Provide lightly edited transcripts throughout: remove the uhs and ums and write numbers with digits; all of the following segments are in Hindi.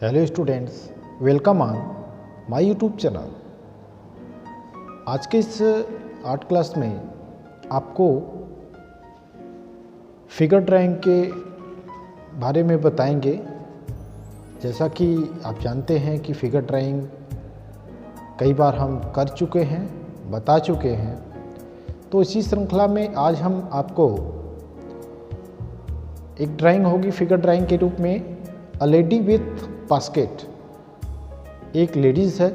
Hello students, welcome on my YouTube channel. आज के इस आर्ट क्लास में आपको फिगर ड्राइंग के बारे में बताएंगे। जैसा कि आप जानते हैं कि फिगर ड्राइंग कई बार हम कर चुके हैं, बता चुके हैं, तो इसी श्रृंखला में आज हम आपको एक ड्राइंग होगी फिगर ड्राइंग के रूप में, अ लेडी विथ बास्केट। एक लेडीज है,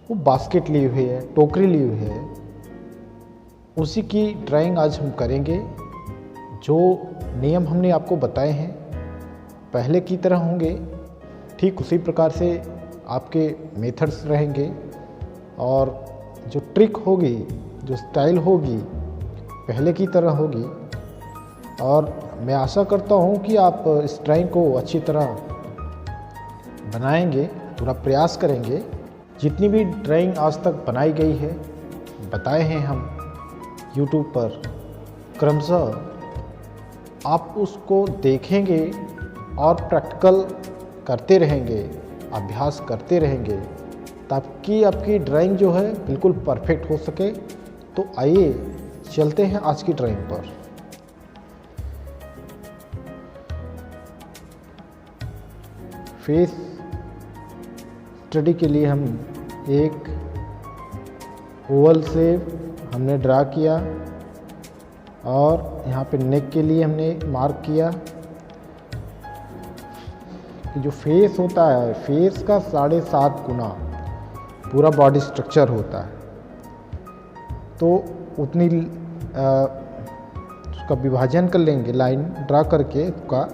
वो बास्केट ली हुई है, टोकरी ली हुई है, उसी की ड्राइंग आज हम करेंगे। जो नियम हमने आपको बताए हैं पहले की तरह होंगे, ठीक उसी प्रकार से आपके मेथड्स रहेंगे और जो ट्रिक होगी, जो स्टाइल होगी, पहले की तरह होगी। और मैं आशा करता हूँ कि आप इस ड्राइंग को अच्छी तरह बनाएंगे, पूरा प्रयास करेंगे। जितनी भी ड्राइंग आज तक बनाई गई है, बताए हैं हम YouTube पर, क्रमशः आप उसको देखेंगे और प्रैक्टिकल करते रहेंगे, अभ्यास करते रहेंगे, ताकि आपकी ड्राइंग जो है बिल्कुल परफेक्ट हो सके। तो आइए चलते हैं आज की ड्राइंग पर। फेस स्टडी के लिए हम एक ओवल शेप हमने ड्रा किया और यहाँ पे नेक के लिए हमने मार्क किया कि जो फेस होता है, फेस का 7.5 गुना पूरा बॉडी स्ट्रक्चर होता है, तो उतनी उसका विभाजन कर लेंगे, लाइन ड्रा करके उसका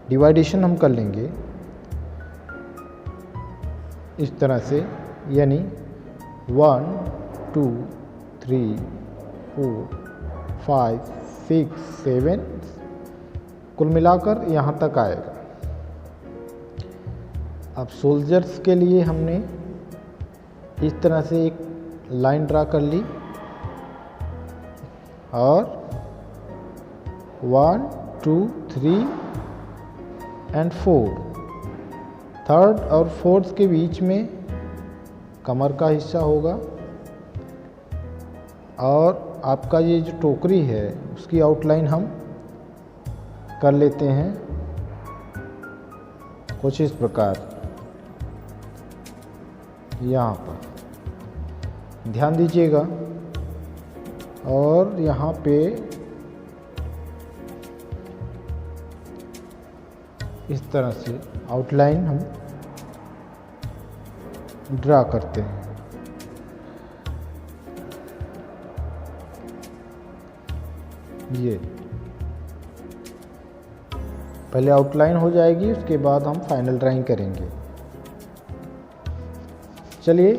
डिवाइडेशन हम कर लेंगे इस तरह से। यानी 1 2 3 4 5 6 7 कुल मिलाकर यहाँ तक आएगा। अब सोल्जर्स के लिए हमने इस तरह से एक लाइन ड्रा कर ली और 1 2 3 एंड 4, थर्ड और फोर्थ के बीच में कमर का हिस्सा होगा। और आपका ये जो टोकरी है उसकी आउटलाइन हम कर लेते हैं कुछ इस प्रकार। यहाँ पर ध्यान दीजिएगा और यहाँ पे इस तरह से आउटलाइन हम ड्रा करते हैं। ये पहले आउटलाइन हो जाएगी, उसके बाद हम फाइनल ड्राइंग करेंगे। चलिए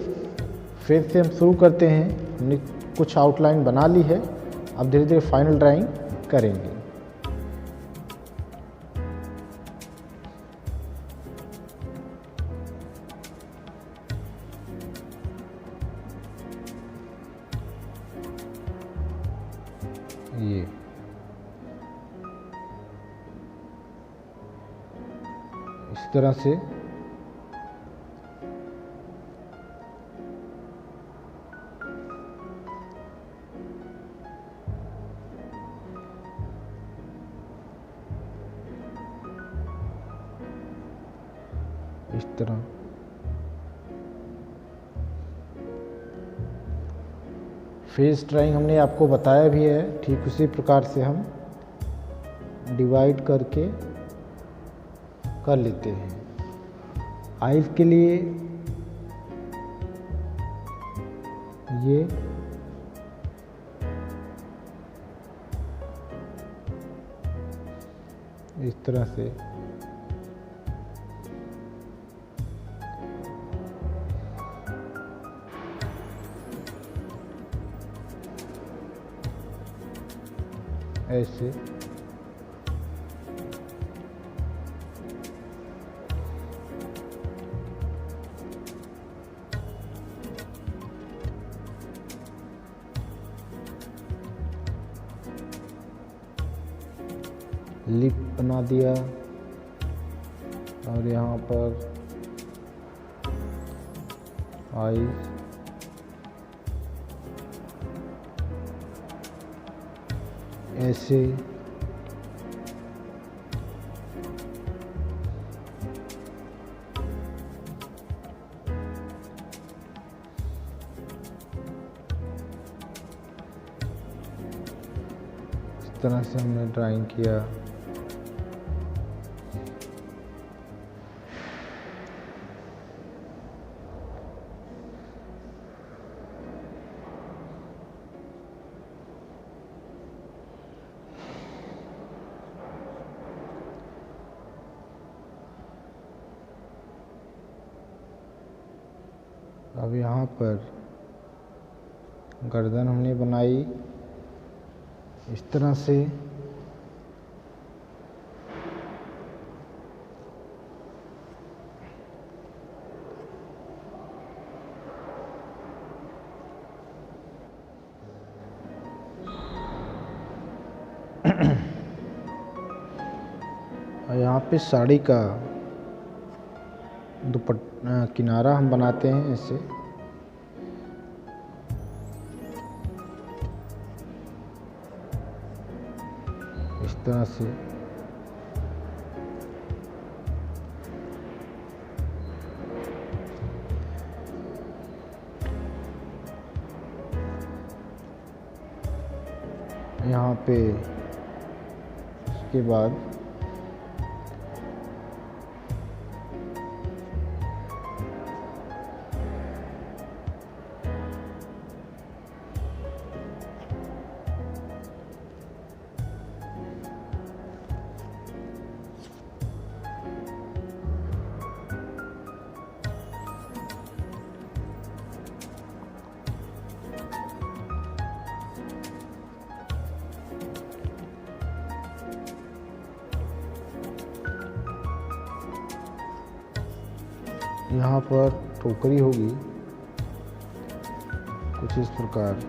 फिर से हम शुरू करते हैं। हमने कुछ आउटलाइन बना ली है, अब धीरे धीरे फाइनल ड्राइंग करेंगे। ये इस तरह से इस तरह फेस ड्राइंग हमने आपको बताया भी है, ठीक उसी प्रकार से हम डिवाइड करके कर लेते हैं। आईज के लिए ये इस तरह से ऐसे लिप बना दिया और यहाँ पर आईज, ऐसे इस तरह से हमने ड्राइंग किया। अब यहाँ पर गर्दन हमने बनाई इस तरह से। और यहाँ पे साड़ी का किनारा हम बनाते हैं ऐसे। इस तरह से यहाँ पे उसके बाद यहाँ पर टोकरी होगी कुछ इस प्रकार।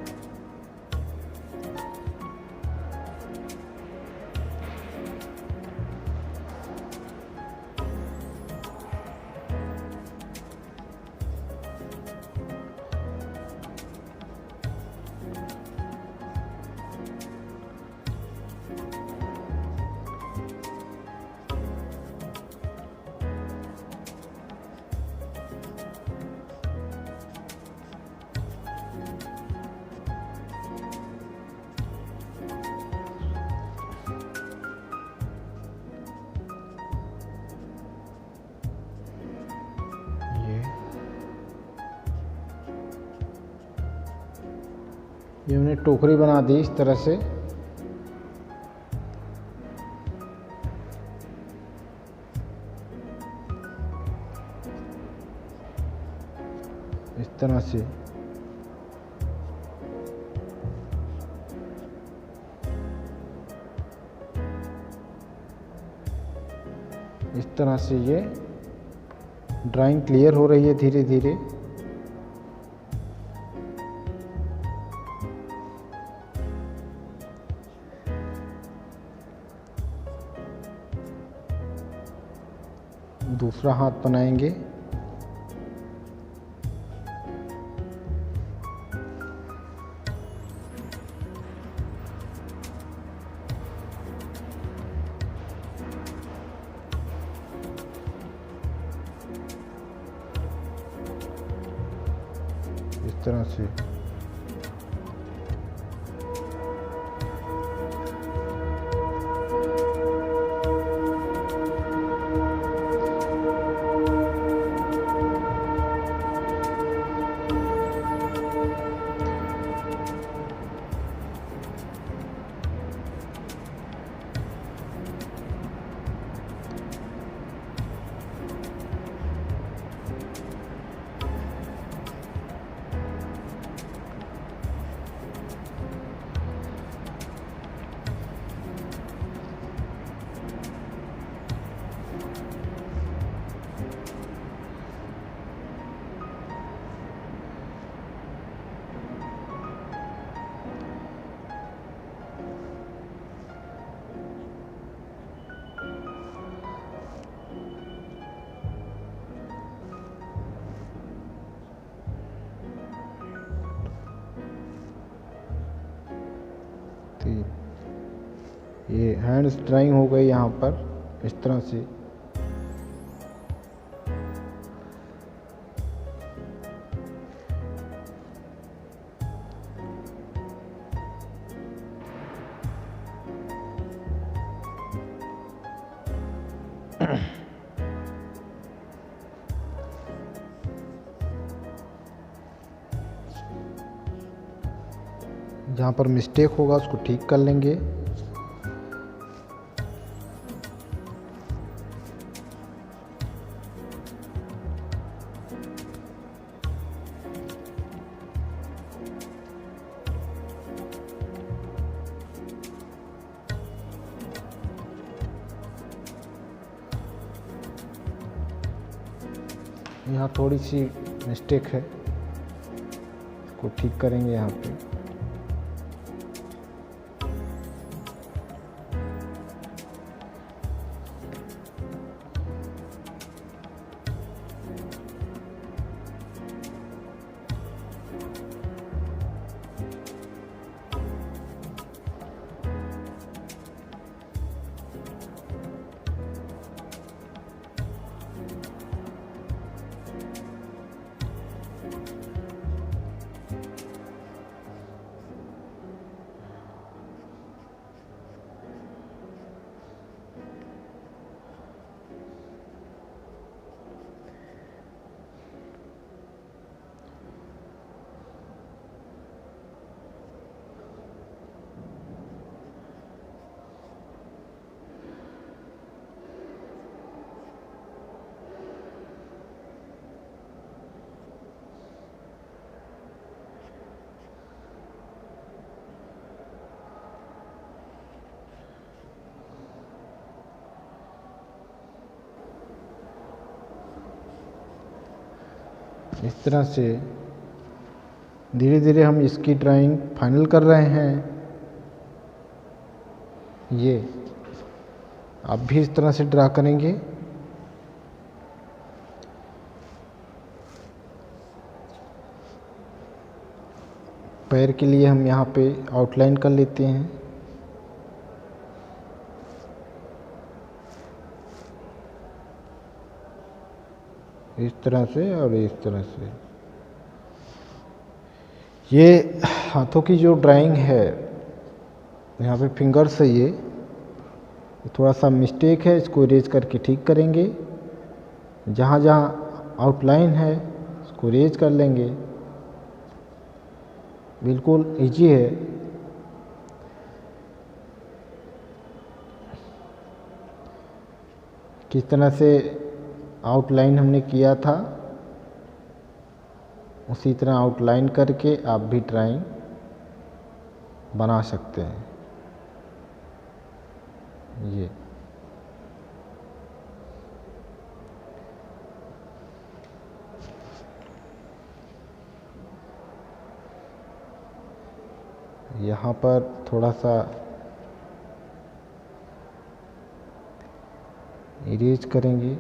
ये हमने टोकरी बना दी इस तरह से। इस तरह से ये ड्राइंग क्लियर हो रही है धीरे धीरे। दूसरा हाथ बनाएंगे। इस तरह से 3। ये हैंड्स ड्राइंग हो गई यहाँ पर इस तरह से। जहाँ पर मिस्टेक होगा उसको ठीक कर लेंगे। यहाँ थोड़ी सी मिस्टेक है, इसको ठीक करेंगे यहाँ पे। इस तरह से धीरे धीरे हम इसकी ड्राइंग फाइनल कर रहे हैं। ये आप भी इस तरह से ड्रा करेंगे। पैर के लिए हम यहाँ पे आउटलाइन कर लेते हैं। इस तरह से और इस तरह से। ये हाथों की जो ड्राइंग है, यहाँ पे फिंगर्स है, ये थोड़ा सा मिस्टेक है, इसको इरेज करके ठीक करेंगे। जहाँ जहाँ आउटलाइन है उसको इरेज कर लेंगे। बिल्कुल इजी है। किस तरह से आउटलाइन हमने किया था उसी तरह आउटलाइन करके आप भी ड्राइंग बना सकते हैं। ये यहाँ पर थोड़ा सा इरेज करेंगे,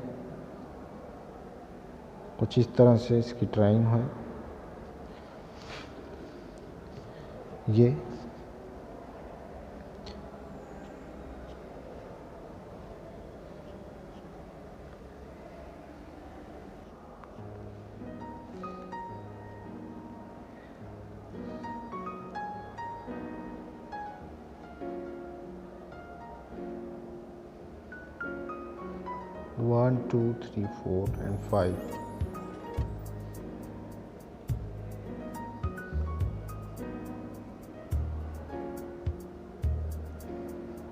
कुछ इस तरह से इसकी ड्राइंग है। ये वन, टू, थ्री, 4 and 5।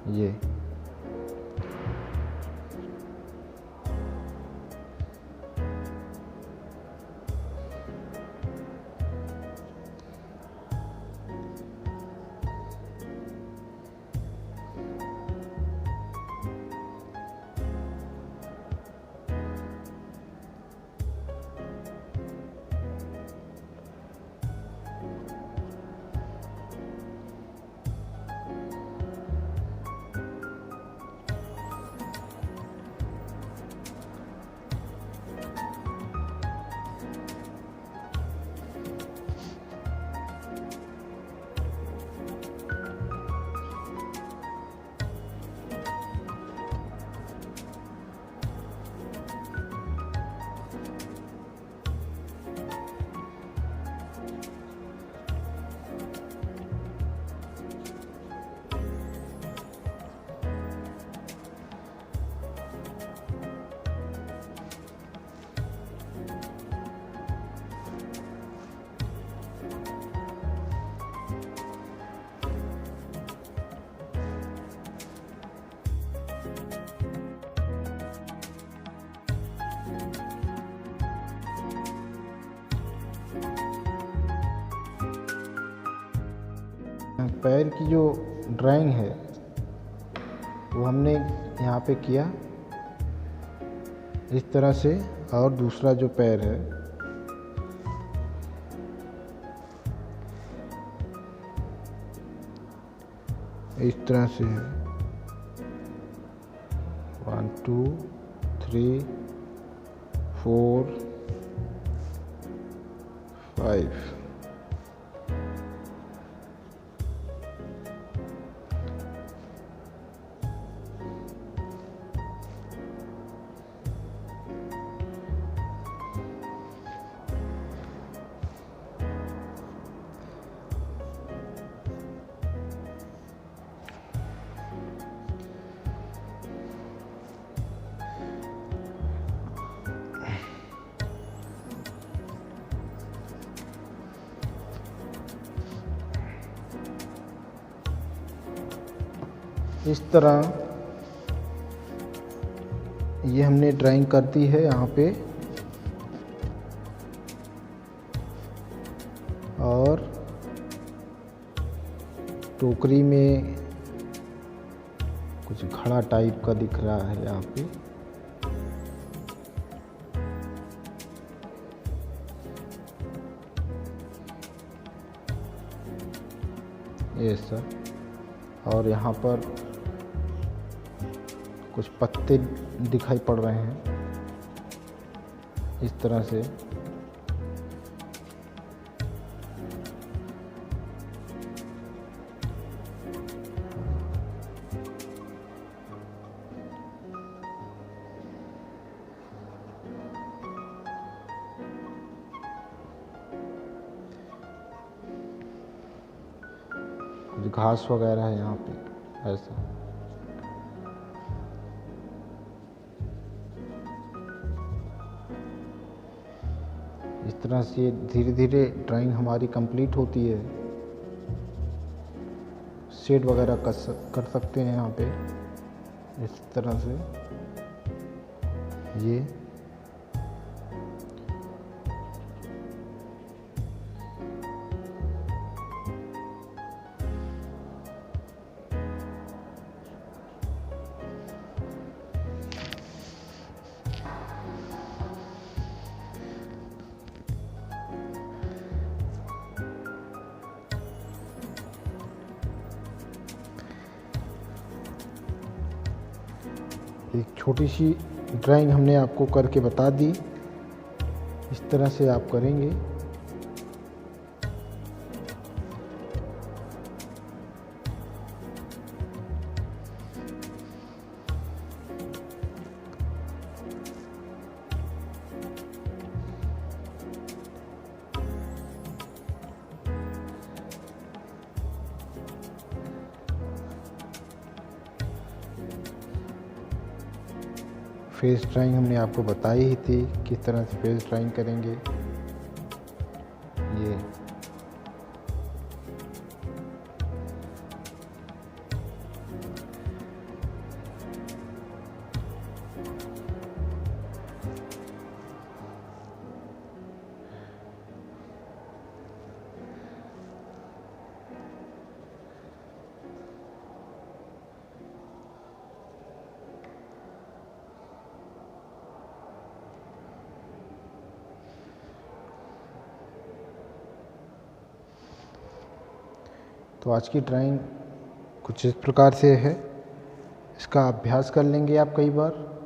ये पैर की जो ड्राइंग है वो हमने यहाँ पे किया इस तरह से, और दूसरा जो पैर है इस तरह से है। 1 2 3 4 5। इस तरह ये हमने ड्राइंग कर दी है यहाँ पे, और टोकरी में कुछ घड़ा टाइप का दिख रहा है यहाँ पे। ये सर, और यहाँ पर कुछ पत्ते दिखाई पड़ रहे हैं इस तरह से। कुछ घास वगैरह है यहाँ पे ऐसा। इस तरह से धीरे धीरे ड्राइंग हमारी कंप्लीट होती है। शेड वगैरह कर सकते हैं यहाँ पे इस तरह से। ये एक छोटी सी ड्राइंग हमने आपको करके बता दी, इस तरह से आप करेंगे। फेस ड्राइंग हमने आपको बताई ही थी किस तरह से फेस ड्राइंग करेंगे। ये तो आज की ड्राइंग कुछ इस प्रकार से है। इसका अभ्यास कर लेंगे आप कई बार।